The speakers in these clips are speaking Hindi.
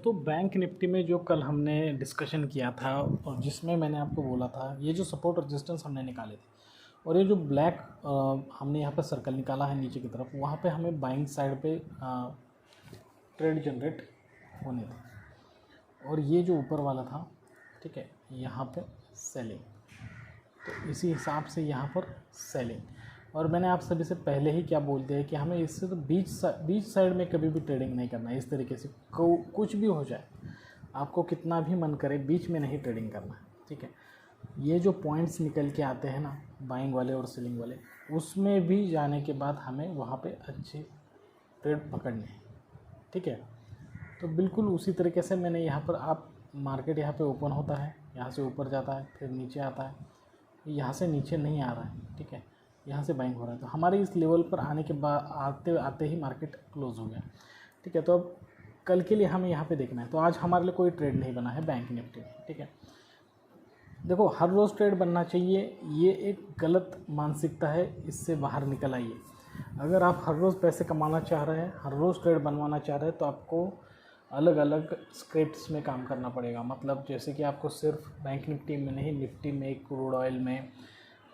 दोस्तों बैंक निफ्टी में जो कल हमने डिस्कशन किया था और जिसमें मैंने आपको बोला था ये जो सपोर्ट रेजिस्टेंस हमने निकाले थे और ये जो ब्लैक हमने यहाँ पर सर्कल निकाला है नीचे की तरफ, वहाँ पे हमें बाइंग साइड पे ट्रेड जनरेट होने थे और ये जो ऊपर वाला था, ठीक है, यहाँ पे सेलिंग, तो इसी हिसाब से यहाँ पर सेलिंग। और मैंने आप सभी से पहले ही क्या बोल दिया है कि हमें इससे तो बीच साइड में कभी भी ट्रेडिंग नहीं करना है। इस तरीके से कुछ भी हो जाए, आपको कितना भी मन करे, बीच में नहीं ट्रेडिंग करना है, ठीक है। ये जो पॉइंट्स निकल के आते हैं ना, बाइंग वाले और सेलिंग वाले, उसमें भी जाने के बाद हमें वहाँ पे अच्छे ट्रेड पकड़ने हैं, ठीक है। तो बिल्कुल उसी तरीके से मैंने यहाँ पर, आप मार्केट यहाँ पे ओपन होता है, यहाँ से ऊपर जाता है, फिर नीचे आता है, यहाँ से नीचे नहीं आ रहा है, ठीक है, यहाँ से बाइंग हो रहा है। तो हमारे इस लेवल पर आने के बाद आते आते ही मार्केट क्लोज हो गया, ठीक है। तो अब कल के लिए हमें यहाँ पे देखना है। तो आज हमारे लिए कोई ट्रेड नहीं बना है बैंक निफ्टी में, ठीक है। देखो, हर रोज़ ट्रेड बनना चाहिए, ये एक गलत मानसिकता है, इससे बाहर निकल आइए। अगर आप हर रोज़ पैसे कमाना चाह रहे हैं, हर रोज़ ट्रेड बनवाना चाह रहे हैं, तो आपको अलग अलग स्क्रिप्ट्स में काम करना पड़ेगा। मतलब जैसे कि आपको सिर्फ बैंक निफ्टी में नहीं, निफ्टी में, क्रूड ऑयल में,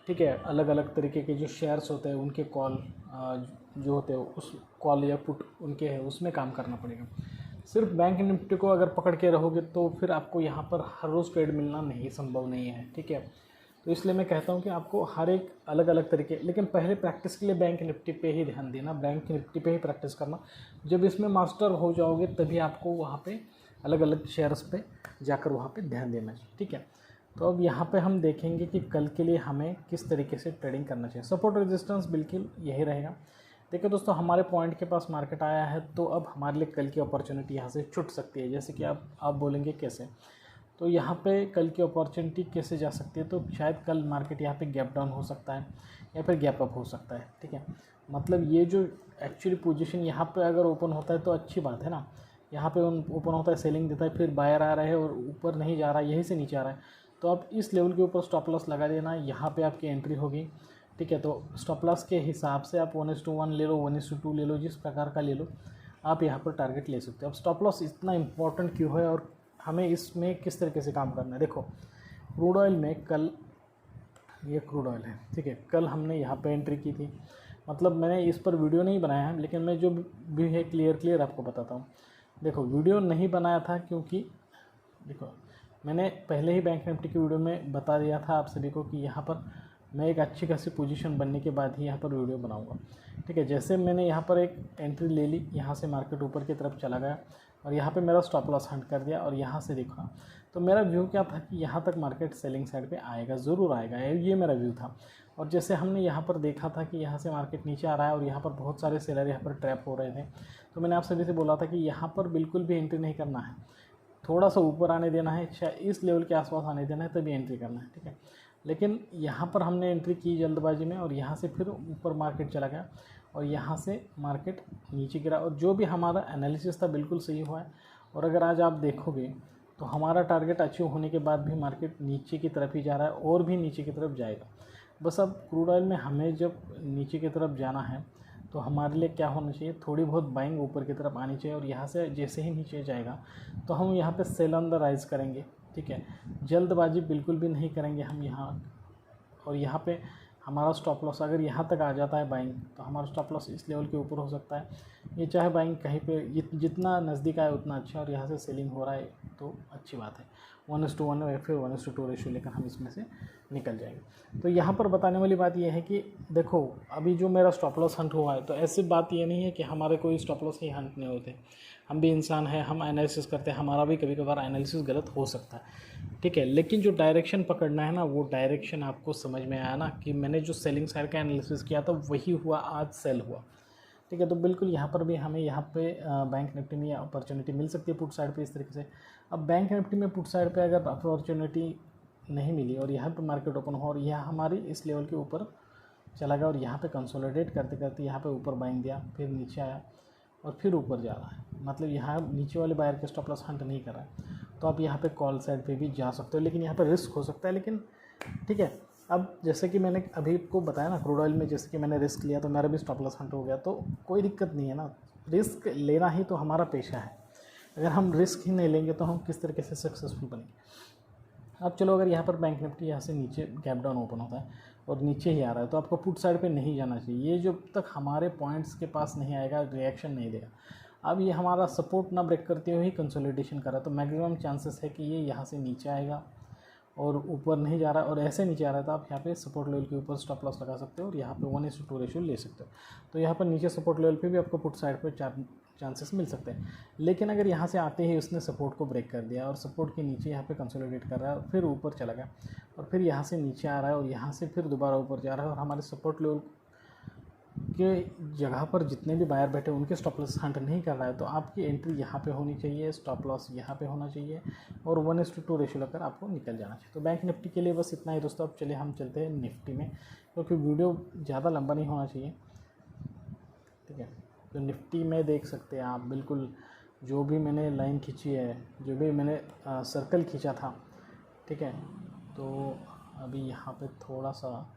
ठीक है, अलग अलग तरीके के जो शेयर्स होते हैं उनके कॉल जो होते हैं, उस कॉल या पुट उनके हैं, उसमें काम करना पड़ेगा। सिर्फ बैंक निफ्टी को अगर पकड़ के रहोगे तो फिर आपको यहाँ पर हर रोज़ ट्रेड मिलना नहीं, संभव नहीं है, ठीक है। तो इसलिए मैं कहता हूँ कि आपको हर एक अलग अलग तरीके, लेकिन पहले प्रैक्टिस के लिए बैंक निफ्टी पे ही ध्यान देना, बैंक निफ्टी पे ही प्रैक्टिस करना। जब इसमें मास्टर हो जाओगे तभी आपको वहाँ पे अलग अलग शेयर्स पे जाकर वहाँ पे ध्यान देना चाहिए, ठीक है। तो अब यहाँ पे हम देखेंगे कि कल के लिए हमें किस तरीके से ट्रेडिंग करना चाहिए। सपोर्ट रेजिस्टेंस बिल्कुल यही रहेगा। देखिए दोस्तों, हमारे पॉइंट के पास मार्केट आया है, तो अब हमारे लिए कल की अपॉर्चुनिटी यहाँ से छूट सकती है। जैसे कि आप बोलेंगे कैसे, तो यहाँ पे कल की अपॉर्चुनिटी कैसे जा सकती है, तो शायद कल मार्केट यहाँ पे गैप डाउन हो सकता है या फिर गैप अप हो सकता है, ठीक है। मतलब ये जो एक्चुअली पोजीशन यहाँ पे अगर ओपन होता है तो अच्छी बात है ना। यहाँ पे ओपन होता है, सेलिंग देता है, फिर बायर आ रहा है और ऊपर नहीं जा रहा है, यहीं से नीचे आ रहा है, तो आप इस लेवल के ऊपर स्टॉप लॉस लगा देना, यहाँ पे आपकी एंट्री होगी, ठीक है। तो स्टॉप लॉस के हिसाब से आप 1:1 ले लो, 1:2 ले लो, जिस प्रकार का ले लो, आप यहाँ पर टारगेट ले सकते हो। अब स्टॉप लॉस इतना इंपॉर्टेंट क्यों है और हमें इसमें किस तरीके से काम करना है। देखो, क्रूड ऑयल में कल, ये क्रूड ऑयल है, ठीक है, कल हमने यहाँ पे एंट्री की थी। मतलब मैंने इस पर वीडियो नहीं बनाया है, लेकिन मैं जो भी है क्लियर आपको बताता हूँ। देखो, वीडियो नहीं बनाया था क्योंकि देखो, मैंने पहले ही बैंक निफ्टी की वीडियो में बता दिया था आप सभी को कि यहाँ पर मैं एक अच्छी खासी पोजीशन बनने के बाद ही यहाँ पर वीडियो बनाऊंगा, ठीक है। जैसे मैंने यहाँ पर एक एंट्री ले ली, यहाँ से मार्केट ऊपर की तरफ चला गया और यहाँ पे मेरा स्टॉप लॉस हंट कर दिया और यहाँ से देखा, तो मेरा व्यू क्या था कि यहाँ तक मार्केट सेलिंग साइड पे आएगा, ज़रूर आएगा, ये मेरा व्यू था। और जैसे हमने यहाँ पर देखा था कि यहाँ से मार्केट नीचे आ रहा है और यहाँ पर बहुत सारे सेलर यहाँ पर ट्रैप हो रहे थे, तो मैंने आप सभी से बोला था कि यहाँ पर बिल्कुल भी एंट्री नहीं करना है, थोड़ा सा ऊपर आने देना है, इस लेवल के आसपास आने देना है, तभी एंट्री करना है, ठीक है। लेकिन यहाँ पर हमने एंट्री की जल्दबाजी में और यहाँ से फिर ऊपर मार्केट चला गया और यहाँ से मार्केट नीचे गिरा और जो भी हमारा एनालिसिस था बिल्कुल सही हुआ है। और अगर आज आप देखोगे तो हमारा टारगेट अचीव होने के बाद भी मार्केट नीचे की तरफ ही जा रहा है और भी नीचे की तरफ जाएगा। बस अब क्रूड ऑयल में हमें जब नीचे की तरफ जाना है तो हमारे लिए क्या होना चाहिए, थोड़ी बहुत बाइंग ऊपर की तरफ आनी चाहिए और यहाँ से जैसे ही नीचे जाएगा तो हम यहाँ पे सेल ऑन द राइज करेंगे, ठीक है। जल्दबाजी बिल्कुल भी नहीं करेंगे हम यहाँ। और यहाँ पे हमारा स्टॉप लॉस अगर यहाँ तक आ जाता है बाइंग, तो हमारा स्टॉप लॉस इस लेवल के ऊपर हो सकता है। ये चाहे बाइंग कहीं पे जितना नज़दीक आए उतना अच्छा, और यहाँ से सेलिंग हो रहा है तो अच्छी बात है। 1:1 या फिर 1:2 रेशियो लेकर हम इसमें से निकल जाएंगे। तो यहाँ पर बताने वाली बात यह है कि देखो, अभी जो मेरा स्टॉप लॉस हंट हुआ है, तो ऐसी बात ये नहीं है कि हमारे कोई स्टॉप लॉस ही हंट नहीं होते। हम भी इंसान हैं, हम एनालिसिस करते हैं, हमारा भी कभी कभार एनालिसिस गलत हो सकता है, ठीक है। लेकिन जो डायरेक्शन पकड़ना है ना, वो डायरेक्शन आपको समझ में आया ना कि मैंने जो सेलिंग साइड का एनालिसिस किया था वही हुआ, आज सेल हुआ, ठीक है। तो बिल्कुल यहाँ पर भी हमें यहाँ पे बैंक निफ्टी में अपॉर्चुनिटी मिल सकती है पुट साइड पे इस तरीके से। अब बैंक निफ्टी में पुट साइड पे अगर अपॉर्चुनिटी नहीं मिली और यहाँ पे मार्केट ओपन हो और यह हमारी इस लेवल के ऊपर चला गया और यहाँ पे कंसोलिडेट करते करते यहाँ पे ऊपर बाइंग दिया, फिर नीचे आया और फिर ऊपर जा रहा है, मतलब यहाँ नीचे वाले बायर के स्टॉप लॉस हंट नहीं कर रहा है, तो आप यहाँ पे कॉल साइड पे भी जा सकते हो, लेकिन यहाँ पे रिस्क हो सकता है, लेकिन ठीक है। अब जैसे कि मैंने अभी आपको बताया ना, क्रूड ऑयल में जैसे कि मैंने रिस्क लिया तो मेरा भी स्टॉप लॉस हंट हो गया, तो कोई दिक्कत नहीं है ना, रिस्क लेना ही तो हमारा पेशा है। अगर हम रिस्क ही नहीं लेंगे तो हम किस तरीके से सक्सेसफुल बनेंगे। अब चलो, अगर यहाँ पर बैंक निफ्टी यहाँ से नीचे गैप डाउन ओपन होता है और नीचे ही आ रहा है तो आपको पुट साइड पे नहीं जाना चाहिए। ये जब तक हमारे पॉइंट्स के पास नहीं आएगा रिएक्शन नहीं देगा। अब ये हमारा सपोर्ट ना ब्रेक करते हुए ही कंसोलिडेशन कर रहा है तो मैक्सिमम चांसेस है कि ये यहाँ से नीचे आएगा और ऊपर नहीं जा रहा है और ऐसे नीचे आ रहा है तो आप यहाँ पे सपोर्ट लेवल के ऊपर स्टॉप लॉस लगा सकते हो और यहाँ पे 1:2 रेशियो ले सकते हो। तो यहाँ पर नीचे सपोर्ट लेवल पे भी आपको पुट साइड पे चांसेस मिल सकते हैं। लेकिन अगर यहाँ से आते ही उसने सपोर्ट को ब्रेक कर दिया और सपोर्ट के नीचे यहाँ पे कंसोलिडेट कर रहा है और फिर ऊपर चला गया और फिर यहाँ से नीचे आ रहा है और यहाँ से फिर दोबारा ऊपर जा रहा है और हमारे सपोर्ट लेवल के जगह पर जितने भी बायर बैठे उनके स्टॉप लॉस हंट नहीं कर रहा है तो आपकी एंट्री यहाँ पे होनी चाहिए, स्टॉप लॉस यहाँ पे होना चाहिए और 1:2 रेशियो लगकर आपको निकल जाना चाहिए। तो बैंक निफ्टी के लिए बस इतना ही दोस्तों। अब चलिए हम चलते हैं निफ्टी में, क्योंकि वीडियो ज़्यादा लंबा नहीं होना चाहिए, ठीक है। तो निफ्टी में देख सकते हैं आप बिल्कुल जो भी मैंने लाइन खींची है, जो भी मैंने सर्कल खींचा था, ठीक है। तो अभी यहाँ पे थोड़ा सा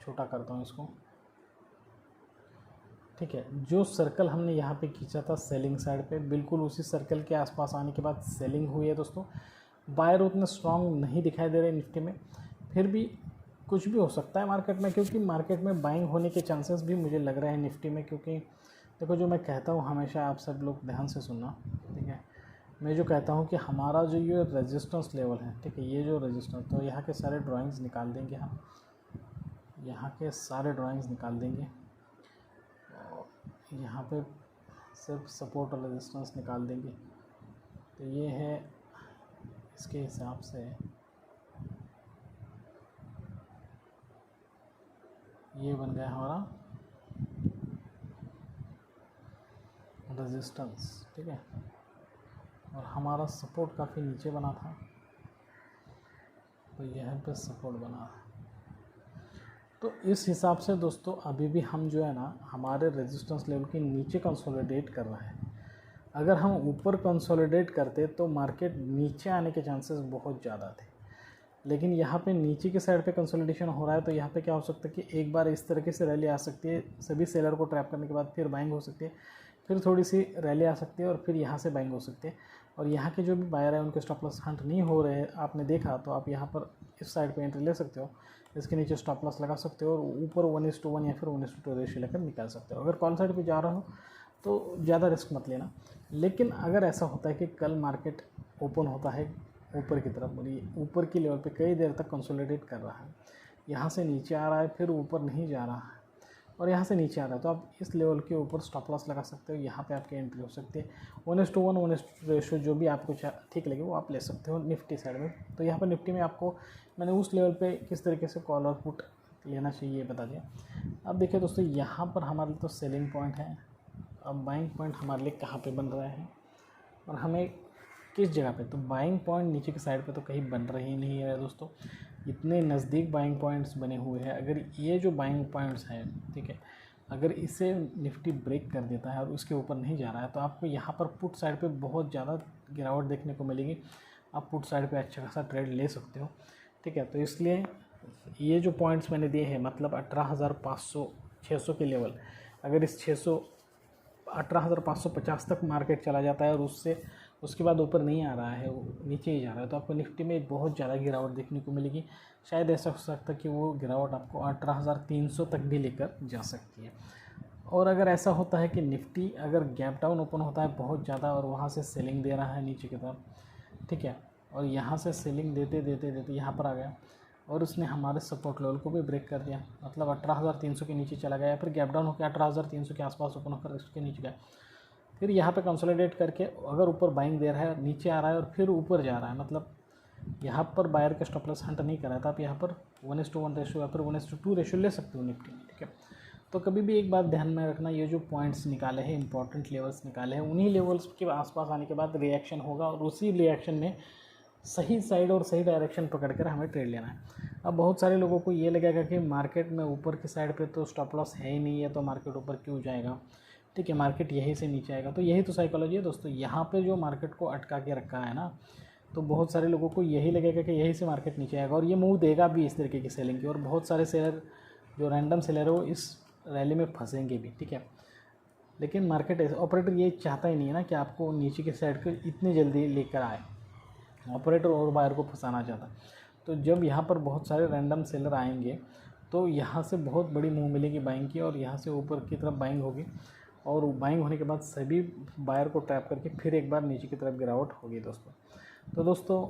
छोटा करता हूँ इसको, ठीक है। जो सर्कल हमने यहाँ पे खींचा था सेलिंग साइड पे, बिल्कुल उसी सर्कल के आसपास आने के बाद सेलिंग हुई है दोस्तों। बायर उतने स्ट्रॉन्ग नहीं दिखाई दे रहे निफ्टी में, फिर भी कुछ भी हो सकता है मार्केट में, क्योंकि मार्केट में बाइंग होने के चांसेस भी मुझे लग रहे हैं निफ्टी में। क्योंकि देखो, जो मैं कहता हूँ हमेशा, आप सब लोग ध्यान से सुनना, ठीक है। मैं जो कहता हूँ कि हमारा जो ये रेजिस्टेंस लेवल है, ठीक है, ये जो रेजिस्टेंस, तो यहाँ के सारे ड्राइंग्स निकाल देंगे हम, यहाँ के सारे ड्राइंग्स निकाल देंगे। यहाँ पे सिर्फ सपोर्ट और रेजिस्टेंस निकाल देंगे। तो ये है, इसके हिसाब से ये बन गया हमारा रेजिस्टेंस, ठीक है। और हमारा सपोर्ट काफ़ी नीचे बना था तो यहाँ पे सपोर्ट बना। तो इस हिसाब से दोस्तों अभी भी हम जो है ना, हमारे रेजिस्टेंस लेवल के नीचे कंसोलिडेट कर रहे हैं। अगर हम ऊपर कंसोलिडेट करते तो मार्केट नीचे आने के चांसेस बहुत ज़्यादा थे, लेकिन यहाँ पे नीचे के साइड पे कंसोलिडेशन हो रहा है। तो यहाँ पे क्या हो सकता है कि एक बार इस तरीके से रैली आ सकती है, सभी सेलर को ट्रैप करने के बाद फिर बाइंग हो सकती है, फिर थोड़ी सी रैली आ सकती है और फिर यहाँ से बाइंग हो सकती है। और यहाँ के जो भी बायर है उनके स्टॉप लॉस हंट नहीं हो रहे हैं, आपने देखा, तो आप यहाँ पर इस साइड पे एंट्री ले सकते हो, इसके नीचे स्टॉप लॉस लगा सकते हो और ऊपर 1:1 या फिर 1:2 रेशियो लेकर निकाल सकते हो। अगर कॉल साइड पे जा रहा हो तो ज़्यादा रिस्क मत लेना। लेकिन अगर ऐसा होता है कि कल मार्केट ओपन होता है ऊपर की तरफ और ये ऊपर की लेवल पे कई देर तक कंसोलिडेट कर रहा है, यहाँ से नीचे आ रहा है, फिर ऊपर नहीं जा रहा है और यहाँ से नीचे आ रहा है, तो आप इस लेवल के ऊपर स्टॉप लॉस लगा सकते हो। यहाँ पे आपकी एंट्री हो सकती है। 1:1 1:2 रेशियो जो भी आपको ठीक लगे वो आप ले सकते हो निफ्टी साइड में। तो यहाँ पर निफ्टी में आपको मैंने उस लेवल पे किस तरीके से कॉल और पुट लेना चाहिए ये बता दिया। अब देखिए दोस्तों, यहाँ पर हमारे लिए तो सेलिंग पॉइंट है। अब बाइंग पॉइंट हमारे लिए कहाँ पे बन रहा है और हमें किस जगह पे? तो बाइंग पॉइंट नीचे की साइड पे तो कहीं बन रही नहीं है दोस्तों, इतने नज़दीक बाइंग पॉइंट्स बने हुए हैं। अगर ये जो बाइंग पॉइंट्स हैं, ठीक है, अगर इसे निफ्टी ब्रेक कर देता है और उसके ऊपर नहीं जा रहा है तो आपको यहाँ पर पुट साइड पे बहुत ज़्यादा गिरावट देखने को मिलेगी। आप पुट साइड पे अच्छा खासा ट्रेड ले सकते हो, ठीक है। तो इसलिए ये जो पॉइंट्स मैंने दिए हैं, मतलब 18,500 600 के लेवल, अगर इस 18,550 तक मार्केट चला जाता है और उसके बाद ऊपर नहीं आ रहा है, वो नीचे ही जा रहा है, तो आपको निफ्टी में बहुत ज़्यादा गिरावट देखने को मिलेगी। शायद ऐसा हो सकता है कि वो गिरावट आपको 18,300 तक भी लेकर जा सकती है। और अगर ऐसा होता है कि निफ्टी अगर गैप डाउन ओपन होता है बहुत ज़्यादा और वहाँ से सेलिंग दे रहा है नीचे की तरफ, ठीक है, और यहाँ से सेलिंग देते देते देते यहाँ पर आ गया और उसने हमारे सपोर्ट लेवल को भी ब्रेक कर दिया, मतलब 18,300 के नीचे चला गया, फिर गैप डाउन होकर 18,300 के आसपास ओपन होकर इसके नीचे गया, फिर यहाँ पे कंसोलिडेट करके अगर ऊपर बाइंग दे रहा है, नीचे आ रहा है और फिर ऊपर जा रहा है, मतलब यहाँ पर बायर के स्टॉप लॉस हंट नहीं कर रहा था, आप यहाँ पर 1:1 रेशियो या फिर 1:2 रेशियो ले सकते हो निफ्टी में, ठीक है। तो कभी भी एक बात ध्यान में रखना, ये जो पॉइंट्स निकाले हैं, इंपॉर्टेंट लेवल्स निकाले हैं, उन्हीं लेवल्स के आसपास आने के बाद रिएक्शन होगा और उसी रिएक्शन में सही साइड और सही डायरेक्शन पकड़ कर हमें ट्रेड लेना है। अब बहुत सारे लोगों को ये लगेगा कि मार्केट में ऊपर की साइड पे तो स्टॉप लॉस है ही नहीं है, तो मार्केट ऊपर क्यों जाएगा, ठीक है, मार्केट यहीं से नीचे आएगा। तो यही तो साइकोलॉजी है दोस्तों, यहाँ पे जो मार्केट को अटका के रखा है ना, तो बहुत सारे लोगों को यही लगेगा कि यहीं से मार्केट नीचे आएगा और ये मूव देगा भी इस तरीके की सेलिंग की, और बहुत सारे सेलर जो रैंडम सेलर है वो इस रैली में फंसेंगे भी, ठीक है। लेकिन मार्केट ऐसे ऑपरेटर ये चाहता ही नहीं है ना कि आपको नीचे के साइड को इतनी जल्दी लेकर आए। ऑपरेटर और बायर को फंसाना चाहता है। तो जब यहाँ पर बहुत सारे रैंडम सेलर आएंगे तो यहाँ से बहुत बड़ी मुँह मिलेगी बाइंग की, और यहाँ से ऊपर की तरफ बाइंग होगी, और बाइंग होने के बाद सभी बायर को ट्रैप करके फिर एक बार नीचे की तरफ गिरावट होगी दोस्तों। तो दोस्तों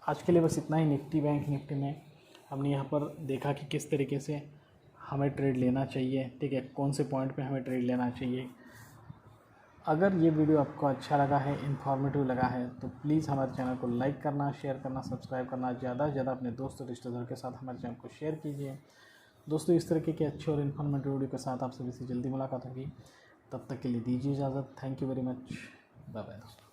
आज के लिए बस इतना ही। निफ्टी बैंक निफ्टी में हमने यहाँ पर देखा कि किस तरीके से हमें ट्रेड लेना चाहिए, ठीक है, कौन से पॉइंट पे हमें ट्रेड लेना चाहिए। अगर ये वीडियो आपको अच्छा लगा है, इन्फॉर्मेटिव लगा है, तो प्लीज़ हमारे चैनल को लाइक करना, शेयर करना, सब्सक्राइब करना, ज़्यादा से ज़्यादा अपने दोस्त और रिश्तेदारों के साथ हमारे चैनल को शेयर कीजिए। दोस्तों इस तरीके के अच्छे और इन्फॉर्मेटिव वीडियो के साथ आप सभी से जल्दी मुलाकात होगी। तब तक के लिए दीजिए इजाज़त। Thank you very much. Bye bye दोस्तों।